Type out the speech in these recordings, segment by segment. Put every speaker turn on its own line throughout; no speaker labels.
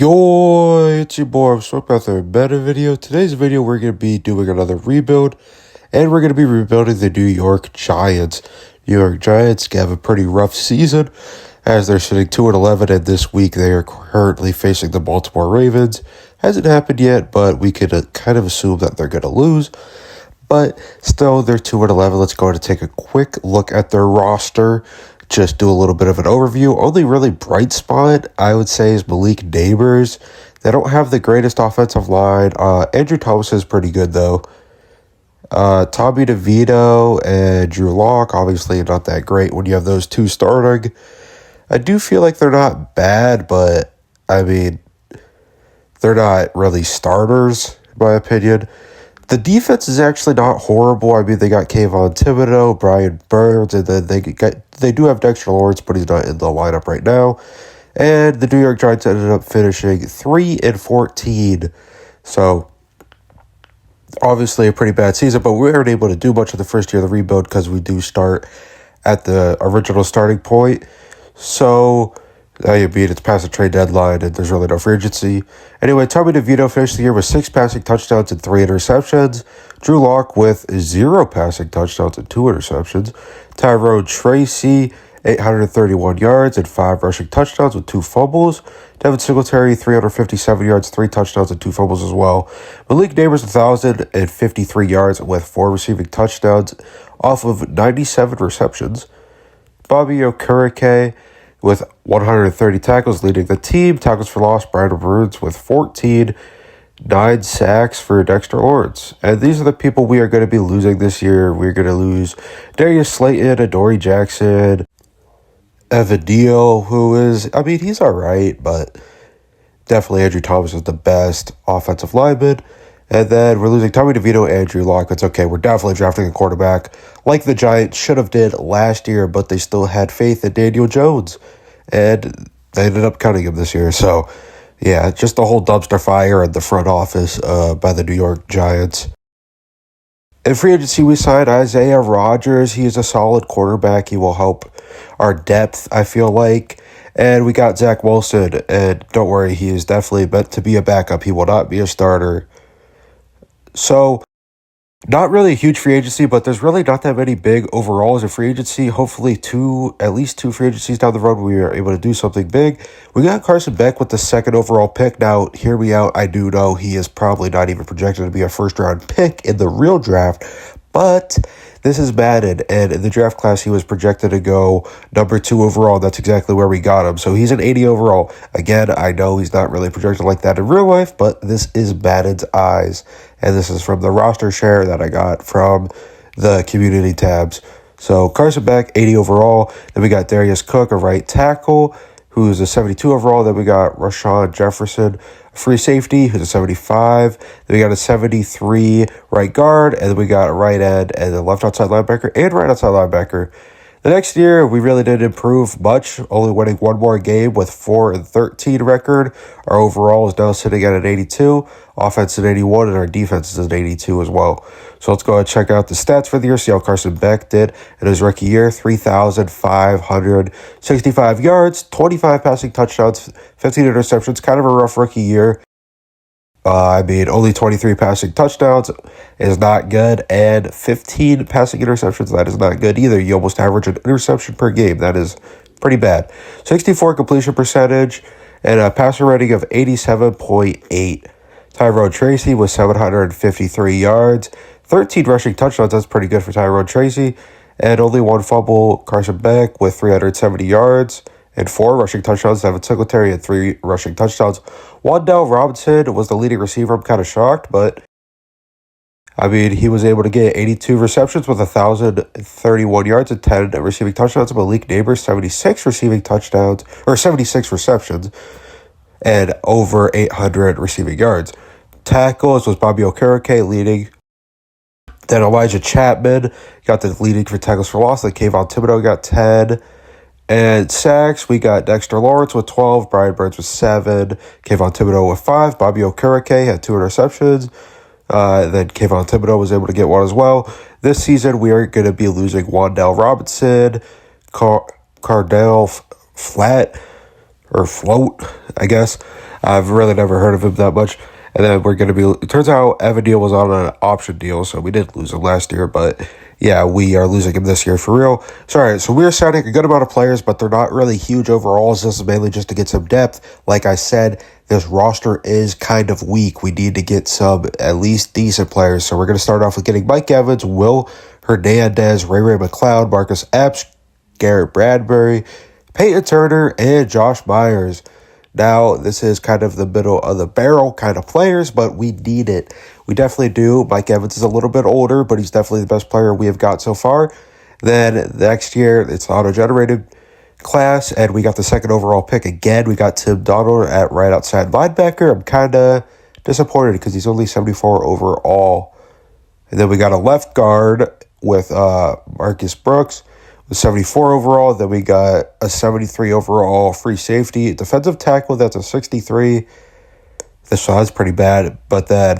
Yo, it's your boy, I'm Smoke out there a better video. Today's video, we're going to be doing another rebuild, and we're going to be rebuilding the New York Giants. New York Giants have a pretty rough season, as they're sitting 2-11, and this week they are currently facing the Baltimore Ravens. Hasn't happened yet, but we could kind of assume that they're going to lose. But still, they're 2-11. Let's go ahead and take a quick look at their roster. Just do a little bit of an overview. Only really bright spot, I would say, is Malik Neighbors. They don't have the greatest offensive line. Andrew Thomas is pretty good, though. Tommy DeVito and Drew Lock, obviously not that great when you have those two starting. I do feel like they're not bad, but, I mean, they're not really starters, in my opinion. The defense is actually not horrible. I mean, they got Kayvon Thibodeau, Brian Burns, and then they do have Dexter Lawrence, but he's not in the lineup right now. And the New York Giants ended up finishing 3-14. So, obviously a pretty bad season, but we weren't able to do much of the first year of the rebuild because we do start at the original starting point. So, I mean, it's past the trade deadline, and there's really no free agency. Anyway, Tommy DeVito finished the year with 6 passing touchdowns and 3 interceptions. Drew Lock with 0 passing touchdowns and 2 interceptions. Tyrone Tracy, 831 yards and 5 rushing touchdowns with 2 fumbles. Devin Singletary, 357 yards, 3 touchdowns and 2 fumbles as well. Malik Neighbors, 1,053 yards with 4 receiving touchdowns off of 97 receptions. Bobby Okereke with 130 tackles, leading the team. Tackles for loss, Brian Burns with 14, 9 sacks for Dexter Lawrence. And these are the people we are going to be losing this year. We're going to lose Darius Slayton, Adoree Jackson, Evan Neal, who is, I mean, he's all right, but definitely Andrew Thomas is the best offensive lineman. And then we're losing Tommy DeVito and Andrew Lock. It's okay. We're definitely drafting a quarterback like the Giants should have did last year, but they still had faith in Daniel Jones. And they ended up cutting him this year. So, yeah, just the whole dumpster fire at the front office by the New York Giants. In free agency, we signed Isaiah Rodgers. He is a solid quarterback. He will help our depth, I feel like. And we got Zach Wilson. And don't worry, he is definitely meant to be a backup. He will not be a starter. So, not really a huge free agency, but there's really not that many big overalls in free agency. Hopefully at least two free agencies down the road, we are able to do something big. We got Carson Beck with the 2nd overall pick. Now, hear me out. I do know he is probably not even projected to be a first-round pick in the real draft, but this is Madden, and in the draft class, he was projected to go number 2 overall. That's exactly where we got him. So he's an 80 overall. Again, I know he's not really projected like that in real life, but this is Madden's eyes. And this is from the roster share that I got from the community tabs. So Carson Beck, 80 overall. Then we got Darius Cook, a right tackle, who's a 72 overall. Then we got Rashawn Jefferson, free safety, who's a 75. Then we got a 73 right guard, and then we got a right end, and then left outside linebacker, and right outside linebacker. The next year, we really didn't improve much, only winning 1 more game with 4-13 record. Our overall is now sitting at an 82, offense at 81, and our defense is at 82 as well. So let's go ahead and check out the stats for the year, see how Carson Beck did in his rookie year. 3,565 yards, 25 passing touchdowns, 15 interceptions, kind of a rough rookie year. I mean, only 23 passing touchdowns is not good, and 15 passing interceptions, that is not good either. You almost average an interception per game. That is pretty bad. 64 completion percentage, and a passer rating of 87.8. Tyrone Tracy with 753 yards, 13 rushing touchdowns. That's pretty good for Tyrone Tracy, and only 1 fumble. Carson Beck with 370 yards. And 4 rushing touchdowns. Devin Singletary had 3 rushing touchdowns. Wan'Dale Robinson was the leading receiver. I'm kind of shocked, but I mean, he was able to get 82 receptions with 1,031 yards and 10 receiving touchdowns. Malik Neighbors, 76 receiving touchdowns, or 76 receptions, and over 800 receiving yards. Tackles was Bobby Okereke leading. Then Elijah Chapman got the leading for tackles for loss. Then Kayvon Thibodeau got 10. And sacks, we got Dexter Lawrence with 12, Brian Burns with 7, Kayvon Thibodeau with 5, Bobby Okereke had 2 interceptions. Then Kayvon Thibodeau was able to get 1 as well. This season, we are going to be losing Wan'Dale Robinson, Cardell Flat, or Float, I guess. I've really never heard of him that much. And then we're going to be, it turns out Evan Neal was on an option deal, so we did lose him last year, but yeah, we are losing him this year for real. So, all right, so we're signing a good amount of players, but they're not really huge overalls. This is mainly just to get some depth. Like I said, this roster is kind of weak. We need to get some at least decent players. So we're going to start off with getting Mike Evans, Will Hernandez, Ray McLeod, Marcus Epps, Garrett Bradbury, Peyton Turner, and Josh Myers. Now, this is kind of the middle of the barrel kind of players, but we need it. We definitely do. Mike Evans is a little bit older, but he's definitely the best player we have got so far. Then next year, it's auto-generated class, and we got the second overall pick again. We got Tim Donald at right outside linebacker. I'm kind of disappointed because he's only 74 overall. And then we got a left guard with Marcus Brooks. 74 overall. Then we got a 73 overall free safety. Defensive tackle, that's a 63. This one's pretty bad, but then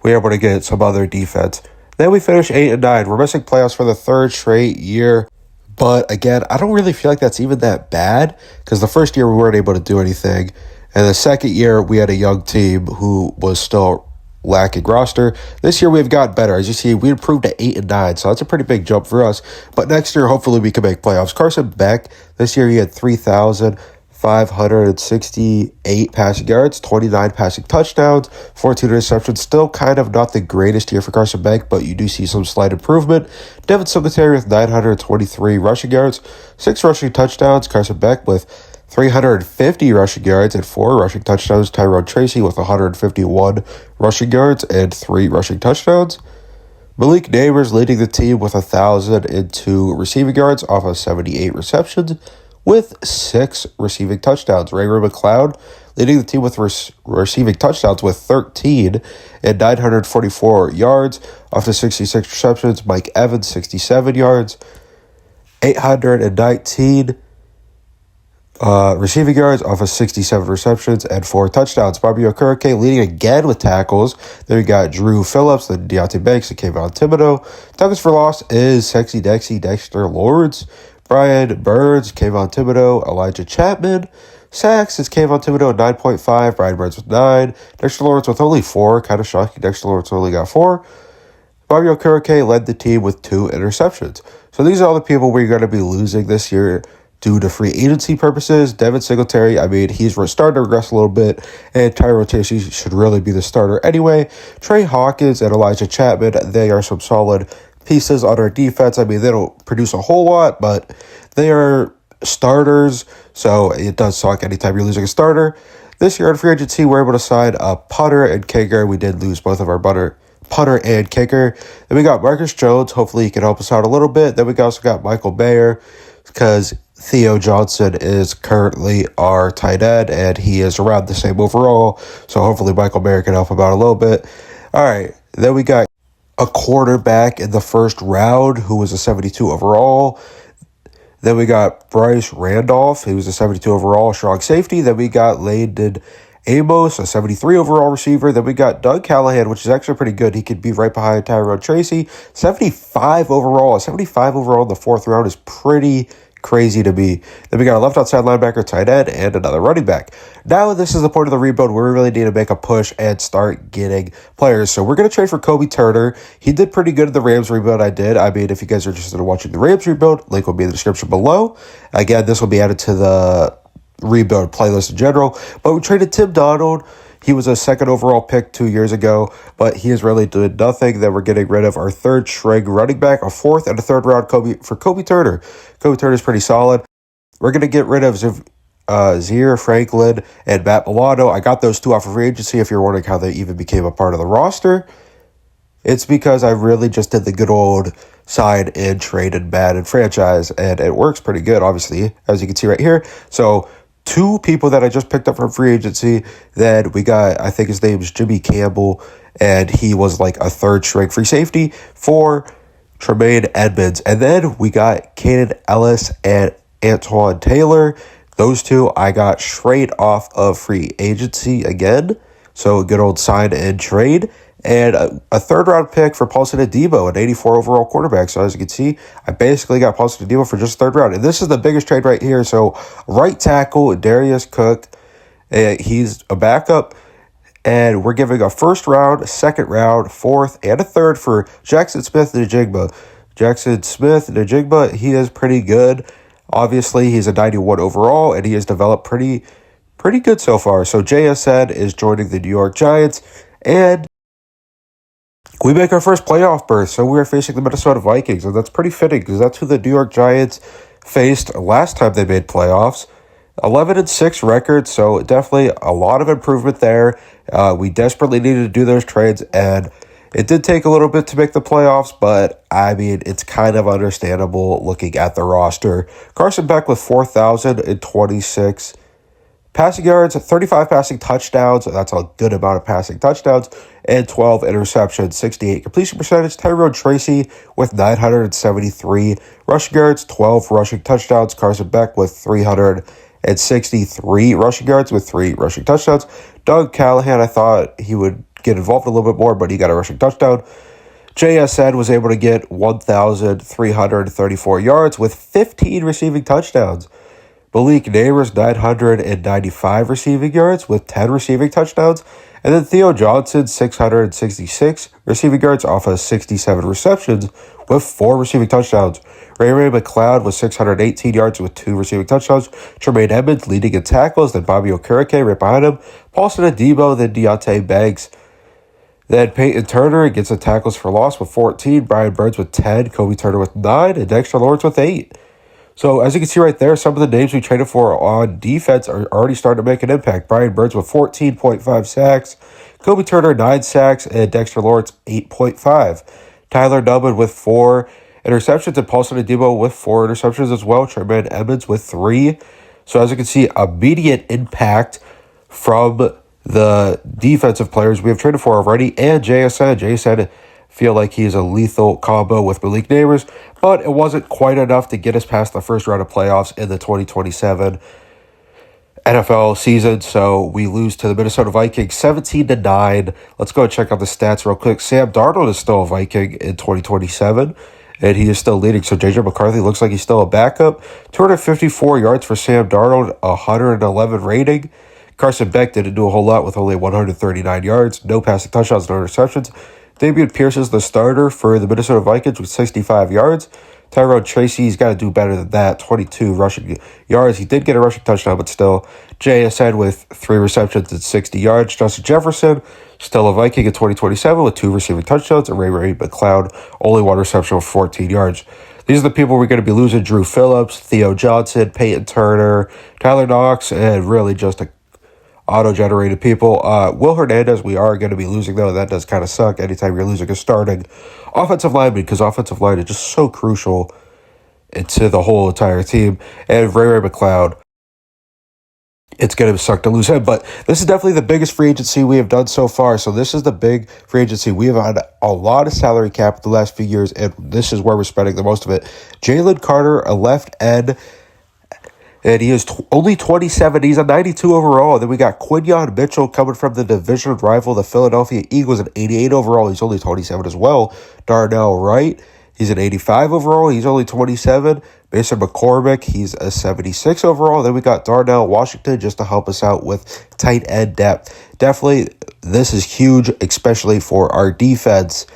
we were able to get some other defense. Then we finished 8 and 9. We're missing playoffs for the third straight year. But again, I don't really feel like that's even that bad because the first year we weren't able to do anything. And the second year we had a young team who was still lacking roster. This year we've got better. As you see, we improved to 8 and 9, so that's a pretty big jump for us. But next year, hopefully, we can make playoffs. Carson Beck, this year he had 3,568 passing yards, 29 passing touchdowns, 14 interceptions. Still kind of not the greatest year for Carson Beck, but you do see some slight improvement. Devin Singletary with 923 rushing yards, 6 rushing touchdowns. Carson Beck with 350 rushing yards and 4 rushing touchdowns. Tyrone Tracy with 151 rushing yards and 3 rushing touchdowns. Malik Neighbors leading the team with 1,002 receiving yards off of 78 receptions with 6 receiving touchdowns. Ray McLeod leading the team with receiving touchdowns with 13 and 944 yards off of 66 receptions. Mike Evans, 67 yards, 819 receiving yards off of 67 receptions and 4 touchdowns. Bobby Okereke leading again with tackles. Then we got Drew Phillips, then Deontay Banks, and Kayvon Thibodeau. Tackles for loss is Sexy Dexy, Dexter Lords, Brian Burns, Kayvon Thibodeau, Elijah Chapman. Sacks is Kayvon Thibodeau at 9.5, Brian Burns with 9, Dexter Lawrence with only 4, kind of shocking, Dexter Lawrence only got 4. Bobby Okereke led the team with 2 interceptions. So these are all the people we're going to be losing this year due to free agency purposes. Devin Singletary, I mean, he's starting to regress a little bit, and Tyrone Tracy should really be the starter anyway. Trey Hawkins and Elijah Chapman, they are some solid pieces on our defense. I mean, they don't produce a whole lot, but they are starters, so it does suck anytime you're losing a starter. This year in free agency, we're able to sign a punter and kicker. We did lose both of our punter and kicker. Then we got Marcus Jones. Hopefully he can help us out a little bit. Then we also got Michael Mayer because Theo Johnson is currently our tight end, and he is around the same overall. So hopefully Michael Mayer can help him out a little bit. All right, then we got a quarterback in the first round who was a 72 overall. Then we got Bryce Randolph, who was a 72 overall strong safety. Then we got Landon Amos, a 73 overall receiver. Then we got Doug Callahan, which is actually pretty good. He could be right behind Tyrone Tracy. 75 overall. A 75 overall in the fourth round is pretty crazy to me. Then we got a left outside linebacker, tight end, and another running back. Now this is the point of the rebuild where we really need to make a push and start getting players. So we're going to trade for Kobe Turner. He did pretty good in the Rams rebuild. I mean, if you guys are interested in watching the Rams rebuild, link will be in the description below. Again, this will be added to the rebuild playlist in general. But we traded Tim Donald. He was a second overall pick 2 years ago, but he has really done nothing. Then we're getting rid of our third string running back, a fourth and a third round for Kobe Turner. Kobe Turner is pretty solid. We're going to get rid of Zaire Franklin and Matt Milano. I got those two off of free agency. If you're wondering how they even became a part of the roster, it's because I really just did the good old sign and trade and Madden franchise, and it works pretty good, obviously, as you can see right here. So 2 people that I just picked up from free agency. Then we got, I think his name is Jimmy Campbell, and he was like a third string free safety for Tremaine Edmonds. And then we got Kaden Ellis and Antoine Taylor. Those 2 I got straight off of free agency again. So a good old sign and trade. And a third-round pick for Paulson Adebo, an 84 overall quarterback. So as you can see, I basically got Paulson Adebo for just third round. And this is the biggest trade right here. So right tackle, Darius Cook, he's a backup. And we're giving a first round, second round, fourth, and a third for Jackson Smith-Njigba. Jackson Smith-Njigba, he is pretty good. Obviously, he's a 91 overall, and he has developed pretty good so far. So JSN is joining the New York Giants, and we make our first playoff berth. So we are facing the Minnesota Vikings, and that's pretty fitting because that's who the New York Giants faced last time they made playoffs. 11-6 record, so definitely a lot of improvement there. We desperately needed to do those trades, and it did take a little bit to make the playoffs, but I mean, it's kind of understandable looking at the roster. Carson Beck with 4,026 passing yards, 35 passing touchdowns. That's a good amount of passing touchdowns, and 12 interceptions, 68 completion percentage. Tyrone Tracy with 973 rushing yards, 12 rushing touchdowns. Carson Beck with 363 rushing yards with 3 rushing touchdowns. Doug Callahan, I thought he would get involved a little bit more, but he got a rushing touchdown. JSN was able to get 1,334 yards with 15 receiving touchdowns. Malik Neighbors, 995 receiving yards with 10 receiving touchdowns. And then Theo Johnson, 666 receiving yards off of 67 receptions with 4 receiving touchdowns. Ray McLeod with 618 yards with 2 receiving touchdowns. Tremaine Edmonds leading in tackles. Then Bobby Okereke right behind him. Paulson Adebo, then Deontay Banks. Then Peyton Turner gets the tackles for loss with 14. Brian Burns with 10. Kobe Turner with 9. And Dexter Lawrence with 8. So as you can see right there, some of the names we traded for on defense are already starting to make an impact. Brian Burns with 14.5 sacks, Kobe Turner 9 sacks, and Dexter Lawrence 8.5. Tyler Dubbin with 4 interceptions, and Paulson Adebo with 4 interceptions as well. Tremaine Edmonds with 3. So as you can see, immediate impact from the defensive players we have traded for already, and JSN feel like he's a lethal combo with Malik Neighbors, but it wasn't quite enough to get us past the first round of playoffs in the 2027 NFL season. So we lose to the Minnesota Vikings 17-9. Let's go check out the stats real quick. Sam Darnold is still a Viking in 2027, and he is still leading. So JJ McCarthy looks like he's still a backup. 254 yards for Sam Darnold, 111 rating. Carson Beck didn't do a whole lot with only 139 yards, no passing touchdowns, no interceptions. Damian Pierce is the starter for the Minnesota Vikings with 65 yards. Tyrone Tracy's got to do better than that, 22 rushing yards. He did get a rushing touchdown, but still. JSN with 3 receptions and 60 yards. Justin Jefferson, still a Viking in 2027 with 2 receiving touchdowns. And Ray McLeod, only 1 reception with 14 yards. These are the people we're going to be losing. Drew Phillips, Theo Johnson, Peyton Turner, Tyler Knox, and really just a auto-generated people. Will Hernandez, we are going to be losing, though. That does kind of suck anytime you're losing a starting offensive lineman, because offensive line is just so crucial to the whole entire team. And Ray McLeod, it's going to suck to lose him. But this is definitely the biggest free agency we have done so far. So this is the big free agency. We have had a lot of salary cap the last few years, and this is where we're spending the most of it. Jalen Carter, a left end, and he is only 27. He's a 92 overall. And then we got Quinyon Mitchell coming from the division rival, the Philadelphia Eagles, an 88 overall. He's only 27 as well. Darnell Wright, he's an 85 overall. He's only 27. Mason McCormick, he's a 76 overall. Then we got Darnell Washington just to help us out with tight end depth. Definitely, this is huge, especially for our defense.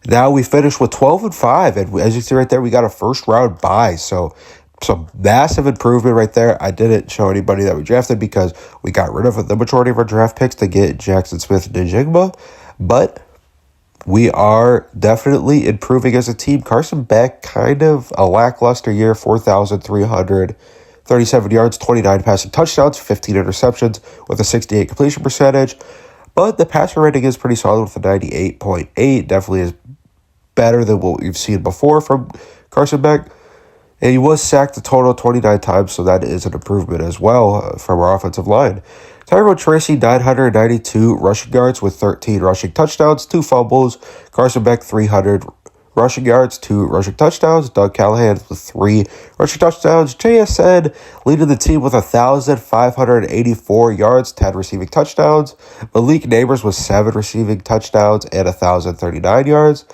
Now we finished with 12-5. And as you see right there, we got a first round bye. So some massive improvement right there. I didn't show anybody that we drafted because we got rid of the majority of our draft picks to get Jackson Smith-Njigba, but we are definitely improving as a team. Carson Beck, kind of a lackluster year, 4,337 yards, 29 passing touchdowns, 15 interceptions with a 68 completion percentage, but the passer rating is pretty solid with a 98.8. Definitely is better than what we've seen before from Carson Beck. And he was sacked a total of 29 times, so that is an improvement as well from our offensive line. Tyrone Tracy, 992 rushing yards with 13 rushing touchdowns, 2 fumbles. Carson Beck, 300 rushing yards, 2 rushing touchdowns. Doug Callahan with 3 rushing touchdowns. JSN leading the team with 1,584 yards, 10 receiving touchdowns. Malik Neighbors with 7 receiving touchdowns and 1,039 yards.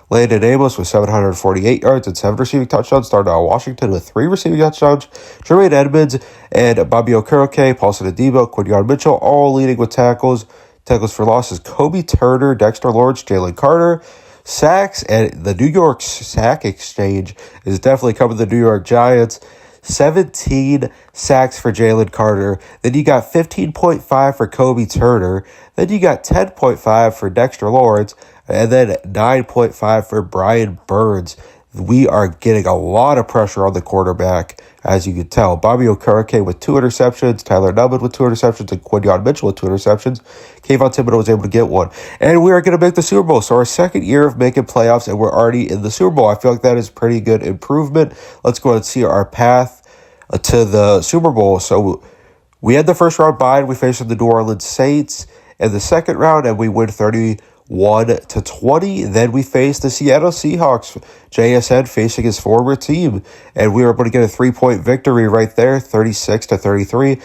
Landon Amos with 748 yards and 7 receiving touchdowns. Darnell Washington with 3 receiving touchdowns. Jermaine Edmonds and Bobby Okereke, Paulson Adebo, Quinyon Mitchell, all leading with tackles. Tackles for losses, Kobe Turner, Dexter Lawrence, Jalen Carter. Sacks, and the New York sack exchange is definitely coming to the New York Giants. 17 sacks for Jalen Carter. Then you got 15.5 for Kobe Turner. Then you got 10.5 for Dexter Lawrence. And then 9.5 for Brian Burns. We are getting a lot of pressure on the quarterback, as you can tell. Bobby Okereke with 2 interceptions, Tyler Nubbin with 2 interceptions, and Quinyon Mitchell with 2 interceptions. Kayvon Thibodeau was able to get 1. And we are going to make the Super Bowl. So our second year of making playoffs, and we're already in the Super Bowl. I feel like that is pretty good improvement. Let's go ahead and see our path to the Super Bowl. So we had the first round bye, and we faced the New Orleans Saints in the second round, and we win 31-20. Then we faced the Seattle Seahawks, JSN facing his former team, and we were able to get a 3-point victory right there, 36-33.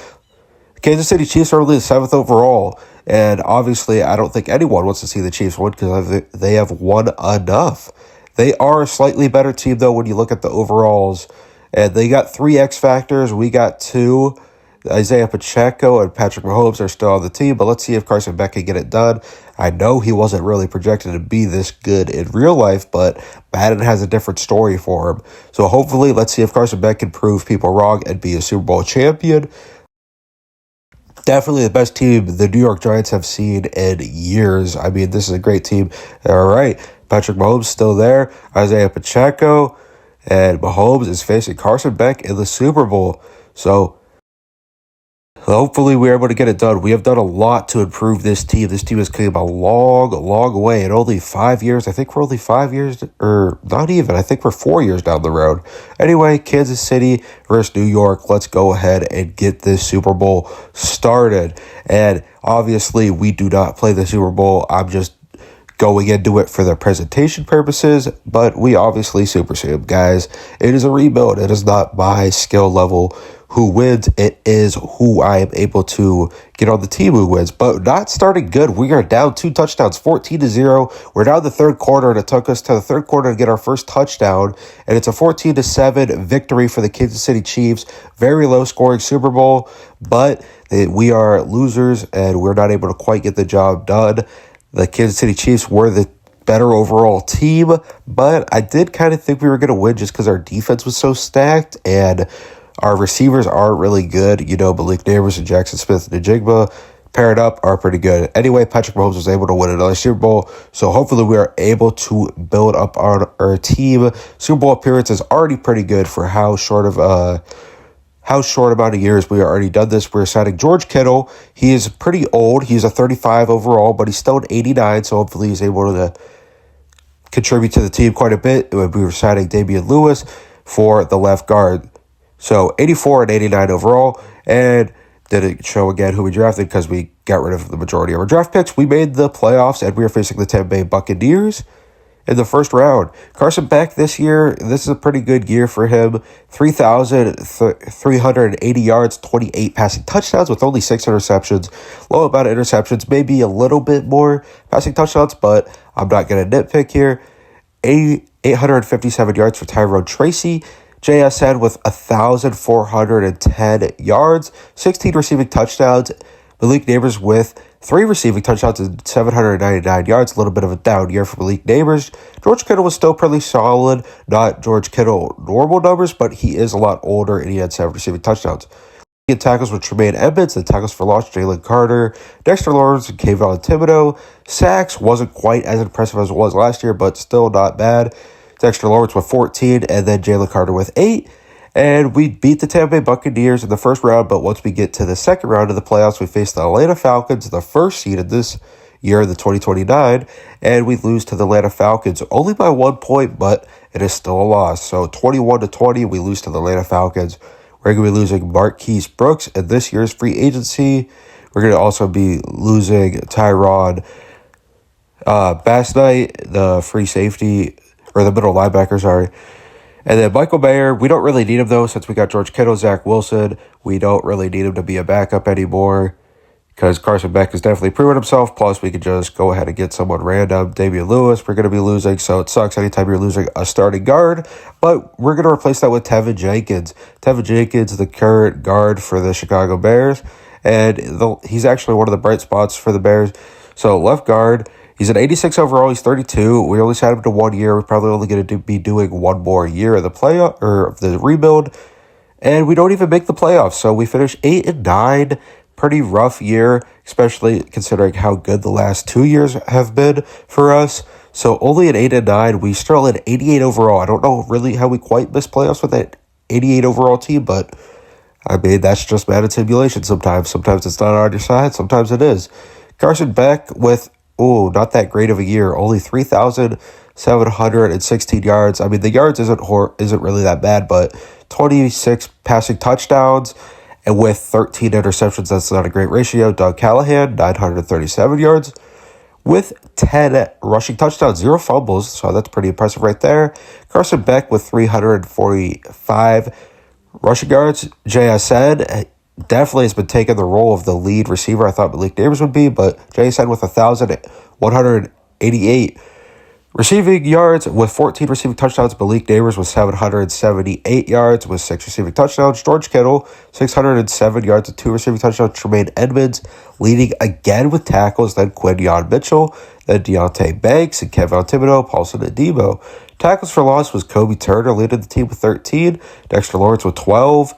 Kansas City Chiefs are only the 7th overall, and obviously I don't think anyone wants to see the Chiefs win because they have won enough. They are a slightly better team, though, when you look at the overalls, and they got 3 X Factors. We got 2. Isaiah Pacheco and Patrick Mahomes are still on the team, but let's see if Carson Beck can get it done. I know he wasn't really projected to be this good in real life, but Madden has a different story for him. So hopefully, let's see if Carson Beck can prove people wrong and be a Super Bowl champion. Definitely the best team the New York Giants have seen in years. I mean, this is a great team. All right, Patrick Mahomes still there. Isaiah Pacheco, and Mahomes is facing Carson Beck in the Super Bowl. So hopefully we're able to get it done. We have done a lot to improve this team. This team has come a long, long way in only 5 years. I think we're only 5 years, or not even. I think we're 4 years down the road. Anyway, Kansas City versus New York. Let's go ahead and get this Super Bowl started. And obviously, we do not play the Super Bowl. I'm just going into it for the presentation purposes, but we obviously super sim, guys. It is a rebuild. It is not my skill level who wins. It is who I am able to get on the team who wins, but not starting good. We are down 2 touchdowns, 14-0. We're now in the third quarter, and it took us to the third quarter to get our first touchdown, and it's a 14-7 victory for the Kansas City Chiefs. Very low scoring Super Bowl, but we are losers, and we're not able to quite get the job done. The Kansas City Chiefs were the better overall team, but I did kind of think we were going to win just because our defense was so stacked, and our receivers aren't really good. You know, Malik Neighbors and Jackson Smith and Njigba paired up are pretty good. Anyway, Patrick Mahomes was able to win another Super Bowl, so hopefully we are able to build up our team. Super Bowl appearance is already pretty good for how short amount of years we already done this. We're signing George Kittle. He is pretty old. He's a 35 overall, but he's still an 89, so hopefully he's able to contribute to the team quite a bit. We were signing Damian Lewis for the left guard. So 84 and 89 overall, and didn't show again who we drafted because we got rid of the majority of our draft picks. We made the playoffs, and we are facing the Tampa Bay Buccaneers in the first round. Carson Beck this year, this is a pretty good year for him. 3,380 yards, 28 passing touchdowns with only 6 interceptions. Low amount of interceptions, maybe a little bit more passing touchdowns, but I'm not going to nitpick here. 857 yards for Tyrone Tracy. JSN with 1,410 yards, 16 receiving touchdowns. Malik Neighbors with 3 receiving touchdowns and 799 yards. A little bit of a down year for Malik Neighbors. George Kittle was still pretty solid. Not George Kittle normal numbers, but he is a lot older, and he had 7 receiving touchdowns. He had tackles with Jermaine Edmonds, and tackles for loss, Jalen Carter, Dexter Lawrence, and Kayvon Thibodeau. Sacks wasn't quite as impressive as it was last year, but still not bad. Dexter Lawrence with 14, and then Jalen Carter with 8. And we beat the Tampa Bay Buccaneers in the first round, but once we get to the second round of the playoffs, we face the Atlanta Falcons, the first seed in this year, the 2029, and we lose to the Atlanta Falcons only by 1 point, but it is still a loss. So 21-20, we lose to the Atlanta Falcons. We're going to be losing Marquise Brooks in this year's free agency. We're going to also be losing Tyron Bass Knight, the free safety, or the middle linebacker, sorry. And then Michael Mayer, we don't really need him, though, since we got George Kittle, Zach Wilson. We don't really need him to be a backup anymore because Carson Beck has definitely proven himself. Plus, we could just go ahead and get someone random. Damian Lewis, we're going to be losing, so it sucks anytime you're losing a starting guard. But we're going to replace that with Tevin Jenkins. Tevin Jenkins, the current guard for the Chicago Bears. And he's actually one of the bright spots for the Bears. So left guard. He's an 86 overall. He's 32. We only signed him to 1 year. We're probably only going to be doing one more year of the playoff or the rebuild, and we don't even make the playoffs. So we finished 8-9. Pretty rough year, especially considering how good the last 2 years have been for us. So only at 8-9. We still had 88 overall. I don't know really how we quite missed playoffs with that 88 overall team, but I mean that's just Madden simulation. Sometimes it's not on your side. Sometimes it is. Carson Beck with not that great of a year. Only 3,716 yards. I mean, the yards isn't really that bad, but 26 passing touchdowns and with 13 interceptions. That's not a great ratio. Doug Callahan, 937 yards with 10 rushing touchdowns, 0 fumbles. So that's pretty impressive right there. Carson Beck with 345 rushing yards. JSN definitely has been taking the role of the lead receiver. I thought Malik Neighbors would be, but JSN with 1,188 receiving yards with 14 receiving touchdowns. Malik Neighbors with 778 yards with 6 receiving touchdowns. George Kittle, 607 yards with 2 receiving touchdowns. Tremaine Edmonds leading again with tackles. Then Quinyon Mitchell, then Deontay Banks and Kevin Thibodeau, Paulson and Debo. Tackles for loss was Kobe Turner leading the team with 13. Dexter Lawrence with 12.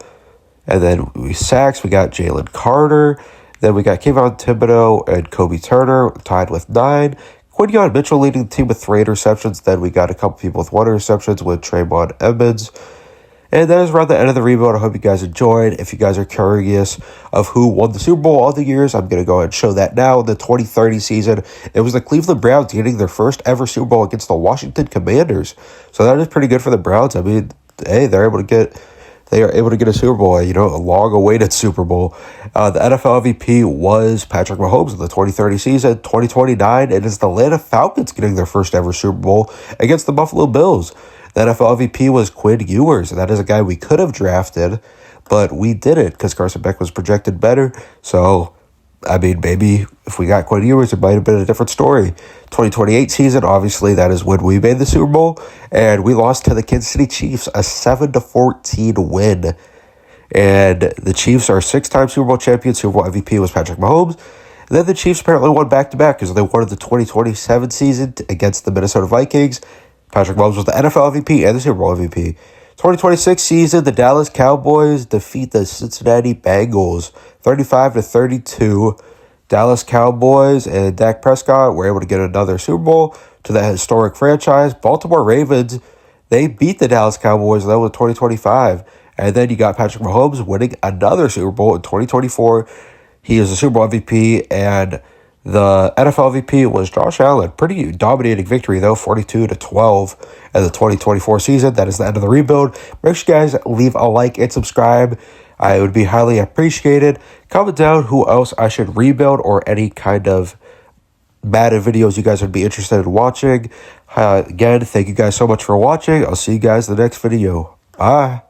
And then sacks, we got Jalen Carter. Then we got Kevin Thibodeau and Kobe Turner tied with 9. Quinyon Mitchell leading the team with 3 interceptions. Then we got a couple people with 1 interception with Tremaine Edmonds. And that is around the end of the rebuild. I hope you guys enjoyed. If you guys are curious of who won the Super Bowl all the years, I'm going to go ahead and show that now. In the 2030 season, it was the Cleveland Browns getting their first ever Super Bowl against the Washington Commanders. So that is pretty good for the Browns. I mean, hey, they are able to get a Super Bowl, a long-awaited Super Bowl. The NFL MVP was Patrick Mahomes in the 2030 season. 2029, it is the Atlanta Falcons getting their first ever Super Bowl against the Buffalo Bills. The NFL MVP was Quinn Ewers, and that is a guy we could have drafted, but we didn't because Carson Beck was projected better. So, I mean, maybe if we got Quinn Ewers, it might have been a different story. 2028 season, obviously, that is when we made the Super Bowl, and we lost to the Kansas City Chiefs, a 7-14 win. And the Chiefs are 6-time Super Bowl champions. Super Bowl MVP was Patrick Mahomes. And then the Chiefs apparently won back-to-back because they won the 2027 season against the Minnesota Vikings. Patrick Mahomes was the NFL MVP and the Super Bowl MVP. 2026 season, the Dallas Cowboys defeat the Cincinnati Bengals 35-32. Dallas Cowboys and Dak Prescott were able to get another Super Bowl to that historic franchise. Baltimore Ravens, they beat the Dallas Cowboys. That was 2025. And then you got Patrick Mahomes winning another Super Bowl in 2024. He is a Super Bowl MVP, and the NFL MVP was Josh Allen. Pretty dominating victory, though, 42-12 in the 2024 season. That is the end of the rebuild. Make sure you guys leave a like and subscribe. I would be highly appreciated. Comment down who else I should rebuild or any kind of Madden videos you guys would be interested in watching. Again, thank you guys so much for watching. I'll see you guys in the next video. Bye.